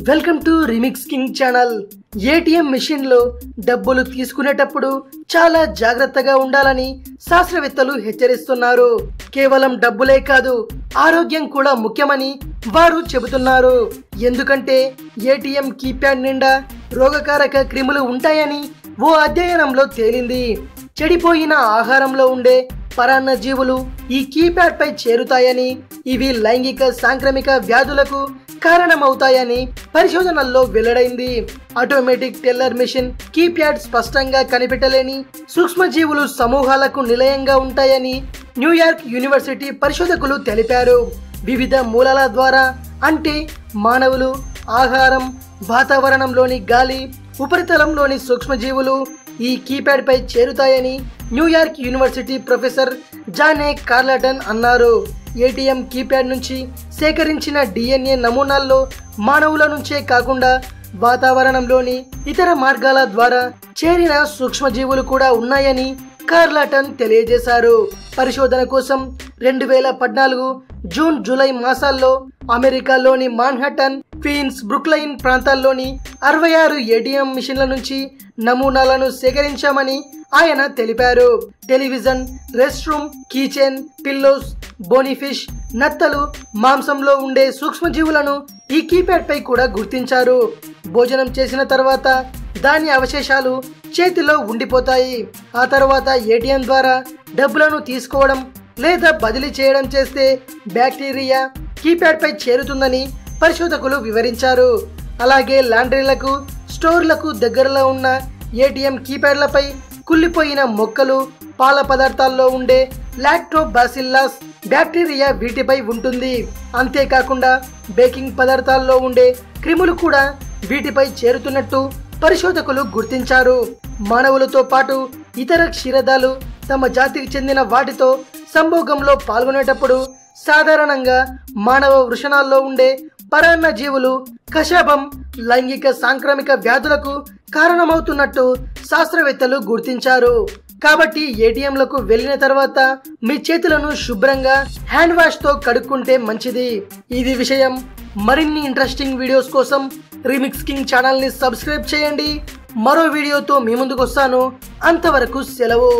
Welcome to remix king channel. ATM machine లో డబ్బులు తీసుకునేటప్పుడు చాలా జాగ్రత్తగా ఉండాలని శాస్త్రవేత్తలు హెచ్చరిస్తున్నారు. కేవలం డబ్బులే కాదు, ఆరోగ్యం కూడా ముఖ్యమని వారు చెబుతున్నారు. ఎందుకంటే ఏటీఎం కీప్యాడ్ నిండా రోగకారక క్రిములు ఉంటాయని ఓ అధ్యయనంలో తేలింది. చెడిపోయిన ఆహారంలో ఉండే పరాన్న జీవులు ఈ కీప్యాడ్ పై చేరుతాయని, ఇవి లైంగిక సాంక్రమిక వ్యాధులకు కారణమవుతాయని పరిశోధనల్లో వెల్లడైంది. ఆటోమేటిక్ టెల్లర్ మెషిన్ కీప్యాడ్ స్పష్టంగా కనిపెట్టలేని సూక్ష్మజీవులు సమూహాలకు నిలయంగా ఉంటాయని న్యూయార్క్ యూనివర్సిటీ పరిశోధకులు తెలిపారు. వివిధ మూలాల ద్వారా, అంటే మానవులు, ఆహారం, వాతావరణంలోని గాలి, ఉపరితలంలోని సూక్ష్మజీవులు ఈ కీప్యాడ్ పై చేరుతాయని న్యూయార్క్ యూనివర్సిటీ ప్రొఫెసర్ జాన్ ఏ కార్లటన్ అన్నారు. ఏటీఎం కీప్యాడ్ నుంచి సేకరించిన డిఎన్ఏ నమూనాల్లో మానవుల నుంచే కాకుండా వాతావరణంలోని ఇతర మార్గాల ద్వారా చేరిన సూక్ష్మజీవులు కూడా ఉన్నాయని కార్లటన్ తెలియజేశారు. పరిశోధన కోసం 2014 జూన్ జూలై మాసాల్లో అమెరికాలోని మాన్హాటన్, క్వీన్స్, బ్రుక్లైన్ ప్రాంతాల్లోని 66 ఏటీఎం మిషన్ల నుంచి నమూనాలను సేకరించామని ఆయన తెలిపారు. Television, rest room, kitchen, pillows, bonefish, నత్తలు, మాంసంలో ఉండే సూక్ష్మజీవులను ఈ కీప్యాడ్ పై కూడా గుర్తించారు. భోజనం చేసిన తర్వాత దాని అవశేషాలు చేతిలో ఉండిపోతాయి. ఆ తర్వాత ఏటీఎం ద్వారా డబ్బులను తీసుకోవడం లేదా బదిలీ చేయడం చేస్తే బ్యాక్టీరియా కీప్యాడ్ పై చేరుతుందని పరిశోధకులు వివరించారు. అలాగే లాండ్రీలకు, స్టోర్లకు దగ్గరలో ఉన్న ఏటీఎం కీప్యాడ్లపై కుళ్ళిపోయిన మొక్కలు, పాల పదార్థాల్లో ఉండే లాక్టోబాసిల్లస్ బ్యాక్టీరియా వీటిపై ఉంటుంది. అంతేకాకుండా బేకింగ్ పదార్థాల్లో ఉండే క్రిములు కూడా వీటిపై చేరుతున్నట్టు పరిశోధకులు గుర్తించారు. మానవులతో పాటు ఇతర క్షీరదాలు తమ జాతికి చెందిన వాటితో సంభోగంలో పాల్గొనేటప్పుడు సాధారణంగా మానవ వృషణాల్లో ఉండే పరాన్న జీవులు కశాభం, లైంగిక సాంక్రమిక వ్యాధులకు కారణమవుతున్నట్టు శాస్త్రవేత్తలు గుర్తించారు. కాబట్టి ఏటీఎంలకు వెళ్ళిన తర్వాత మీ చేతులను శుభ్రంగా హ్యాండ్ వాష్ తో కడుక్కుంటే మంచిది. ఇది విషయం. మరిన్ని ఇంట్రెస్టింగ్ వీడియోస్ కోసం రిమిక్స్ కింగ్ ఛానల్ ని సబ్స్క్రైబ్ చేయండి. మరో వీడియోతో మీ ముందుకు వస్తాను. అంతవరకు సెలవు.